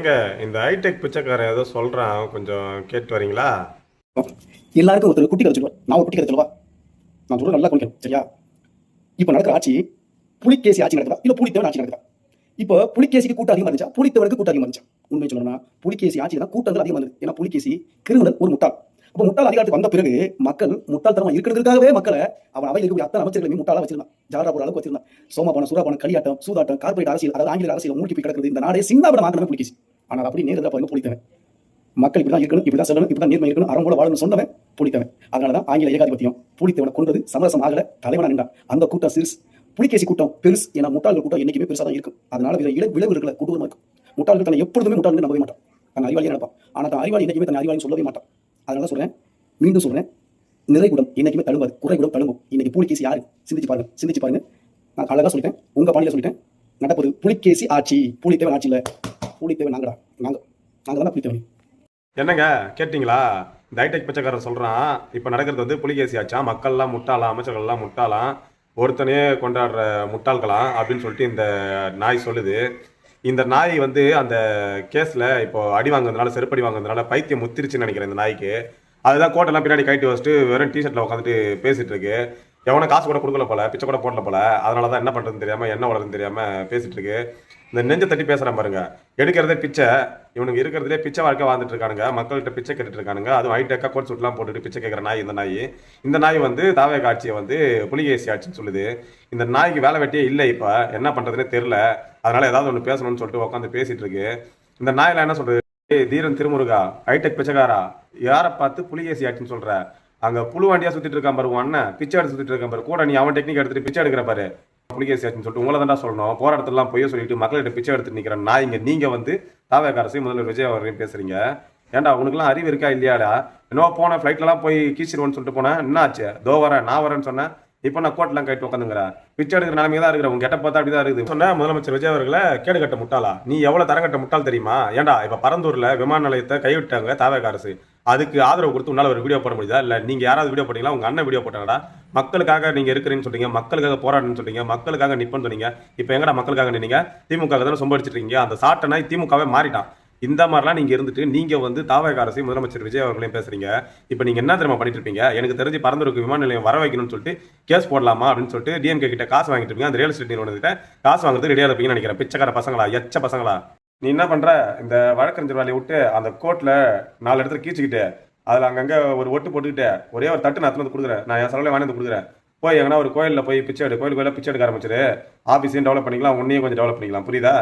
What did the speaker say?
ஏங்க இந்த ஹைடெக் பிச்சைக்காரன் ஏதோ சொல்றான், கொஞ்சம் கேட்டு வரீங்களா? எல்லாருக்கும் ஒருத்தர் குட்டி கதை சொல்லுவார். நான் ஒரு குட்டி கதை சொல்லவா? நான் சொல்றது நல்லா கொஞ்சம் சரியா? இப்ப நடக்கிற ஆட்சி புலிகேசி ஆட்சி நடக்குதா இல்ல புலித்தேவன் ஆட்சி நடக்குதா? இப்ப புலிகேசிக்கு கூட்டம் அதிகமா இருந்துச்சா புலித்தேவனுக்கு கூட்டம் அதிகமா இருந்துச்சா? உண்மை சொல்லணும்னா புலிகேசி ஆட்சியில தான் கூட்டங்கள் அதிகமா இருந்தது. ஏன்னா புலிகேசி கிரிமினல், ஒரு முட்டாள். அப்ப முட்டாள் அதிகாரத்துக்கு வந்த பிறகு மக்கள் முட்டாள்தனமா இருக்கிறதுக்காகவே மக்களை அவன் அவையில் இருக்கக்கூடிய அத்தனை அமைச்சர்களையும் முட்டாளா வச்சிருந்தான். ஜாரா போற அளவுக்கு வச்சிருந்தான். சோமபானம், சூறாபானம், களியாட்டம், சூதாட்டம், கார்பரேட் அரசியல், அதாவது ஆங்கில அரசியல் மூழ்கி போய் கிடக்குது. இந்த நாடே சின்னாவிடம் ஆக்கணுமே புலிகேசி. ஆனால் அப்படி நேரத்தில் பாருங்க புலித்தேவன். மக்கள் இப்படிதான் இருக்கணும், இப்படிதான் சொல்லணும், இப்படிதான் நேர்மை இருக்கணும், அறம்போல வாழணும்னு சொன்னவன் புலித்தேவன். அதனாலதான் ஆங்கில ஏகாதிபத்தியம் புலித்தேவனை கொண்டது சமரசம் ஆகல, தலைவனா நின்றான். அந்த கூட்டம் சிறுஸ், புலிகேசி கூட்டம் பெருசு. ஏன்னா முட்டாள்கள் கூட்டம் என்னைக்குமே பெருசா தான் இருக்கும். அதனால விளைவு இருக்கிற கொடூரமா இருக்கும். முட்டாள்கள் தன்னை எப்பொழுதுமே முட்டாள்கள் நம்பவே மாட்டான், தன் அறிவாளியை நினைப்பான். ஆனா தான் அறிவாளி என்னைக்குமே தன் அறிவாளி சொல்லவே மாட்டான். அதனால சொல்றேன், மீண்டும் சொல்றேன், நிறைகுடம் என்னைக்குமே தழுவாது, குறைகுடம் தழுவும். இன்னைக்கு புலிகேசி யாரு சிந்திச்சு பாருங்க, சிந்திச்சு பாருங்க. நான் அழகா சொல்லிட்டேன், உங்க பாணியில சொல்லிட்டேன். நடப்பது புலிகேசி ஆட்சி, புலித்தேவன் ஆட்சி இல்ல. புலித்தேவன் நாங்க தான் புலித்தேவன். என்னங்க கேட்டீங்களா? இந்த ஹைடெக் பிச்சைக்காரன் சொல்றான், இப்ப நடக்கிறது வந்து புலிகேசி ஆச்சா, மக்கள்லாம் முட்டாளாம், அமைச்சர்கள்லாம் முட்டாளாம், ஒருத்தனையே கொண்டாடுற முட்டாள்களாம் அப்படின்னு சொல்லிட்டு இந்த நாய் சொல்லுது. இந்த நாய் வந்து அந்த கேஸ்ல இப்போ அடி வாங்குறதுனால, செருப்படி வாங்குறதுனால பைத்தியம் முத்திருச்சுன்னு நினைக்கிறேன் இந்த நாய்க்கு. அதுதான் கோட்டெல்லாம் பின்னாடி கட்டி வச்சுட்டு வெறும் டிஷர்ட்ல உட்காந்துட்டு பேசிட்டு இருக்கு. எவனை காசு கூட கொடுக்கல போல, பிச்சை கூட போடல போல, அதனாலதான் என்ன பண்றதுன்னு தெரியாம, என்ன வளருதுன்னு தெரியாம பேசிட்டு இருக்கு. இந்த நெஞ்ச தட்டி பேசுறான் பாருங்க, எடுக்கிறதே பிச்சை. இவனுக்கு இருக்கிறதுலே பிச்சை வாழ்க்கை வாழ்ந்துட்டு இருக்கானுங்க, மக்கள்கிட்ட பிச்சை கேட்டுட்டு இருக்கானுங்க. அதுவும் ஹைடெக்கா கோட் சூட்லாம் போட்டுட்டு பிச்சை கேட்கிற நாய் இந்த நாய். இந்த நாய் வந்து தாவேக ஆட்சியை வந்து புலிகேசி ஆட்சின்னு சொல்லுது. இந்த நாய்க்கு வேலை வெட்டியே இல்லை, இப்ப என்ன பண்றதுன்னே தெரியல. அதனால ஏதாவது ஒன்று பேசணும்னு சொல்லிட்டு உட்காந்து பேசிட்டு இருக்கு. இந்த நாயில என்ன சொல்றது, தீரன் திருமுருகா, ஹைடெக் பிச்சைக்காரா, யாரை பார்த்து புலிகேசி ஆட்சின்னு சொல்ற? அங்க புழு வண்டியா சுத்திட்டு இருக்கான் பாரு உன் அண்ணன், பிச்சை எடுத்து சுத்திட்டு இருக்கான் பாரு, கூட நீ அவன் டெக்னிக் எடுத்துட்டு பிச்சை எடுக்கிற பாரு. புலிகேசி ஆட்சின்னு சொல்லிட்டு உங்களை தான் சொல்லணும். போற இடத்துலாம் போய் சொல்லிட்டு மக்கள்கிட்ட பிச்சை எடுத்துட்டு நிக்கிற நாய்ங்க நீங்க வந்து தாவேக அரசு முதல்வர் விஜய் அவரையும் பேசுறீங்க. ஏன்டா உனக்குலாம் அறிவு இருக்கா இல்லையாடா? என்னவோ போன ஃபிளைட்லாம் போய் கீச்சிருவோன்னு சொல்லிட்டு போனேன், என்ன ஆச்சு? தோ வரேன், நான் வரேன்னு சொன்னேன், இப்போ நான் கோட்டெல்லாம் கட்டி உட்காந்துங்கிறேன், பிச்சை எடுக்கிற நிலைமையை தான் இருக்கிற. உங்க கெட்ட பார்த்தா அப்படிதான் இருக்குது சொன்ன முதலமைச்சர் விஜய் அவர்களை கேடு கட்ட முட்டாளா? நீ எவ்வளவு தரங்கட்ட முட்டாள் தெரியுமா? ஏன்டா இப்ப பரந்தூர்ல விமான நிலையத்தை கைவிட்டாங்க தாவேக அரசு, அதுக்கு ஆதரவு கொடுத்து உன்னால ஒரு வீடியோ போட முடியுதா? இல்ல நீங்க யாராவது வீடியோ போட்டீங்களா? உங்க அண்ணன் வீடியோ போட்டாங்கடா. மக்களுக்காக நீங்க இருக்கிறீங்கன்னு சொல்றீங்க, மக்களுக்காக போராடுன்னு சொல்றீங்க, மக்களுக்காக நிப்பன்னு சொன்னீங்க. இப்ப எங்கடா மக்களுக்காக நின்னீங்க? திமுக தானே சொம்ப அடிச்சிட்டு இருக்கீங்க. அந்த சாட்டனை திமுகவே மாறிட்டான். இந்த மாதிரிலாம் நீங்க இருந்துட்டு நீங்க வந்து தாவேக அரசு முதலமைச்சர் விஜய் அவர்களையும் பேசுறீங்க. இப்ப நீங்க என்ன தெரியுமா பண்ணிட்டு இருப்பீங்க? எனக்கு தெரிஞ்சு பரந்தூருக்கு விமான நிலையம் வர வைக்கணும்னு சொல்லிட்டு கேஸ் போடலாமா அப்படின்னு சொல்லிட்டு டிஎம்கே கிட்ட காசு வாங்கிட்டு இருப்பீங்க. அந்த ரியல் எஸ்டேட் நிறுவனத்திட்ட காசு வாங்குறது ரெடியா இருப்பீங்கன்னு நினைக்கிறேன். பிச்சைக்கார பசங்களா, எச்ச பசங்களா. நீ என்ன பண்ற? இந்த வழக்கறிஞர் வேலையை விட்டு அந்த கோர்ட்ல 4 இடத்துல கீச்சுக்கிட்டு அதுல அங்கங்க ஒரு ஒட்டு போட்டுக்கிட்டு ஒரே ஒரு தட்டு நான் வந்து கொடுக்குறேன், நான் என் செலவுல வாங்கி கொடுக்குறேன். போய் எங்கன்னா ஒரு கோயிலில் போய் பிச்சை எடு, கோயிலுக்கு பிச்சை எடுக்க ஆரம்பிச்சிரு. ஆஃபீஸையும் டெவலப் பண்ணிக்கலாம், உன்னையும் கொஞ்சம் டெவலப் பண்ணிக்கலாம். புரியுதா?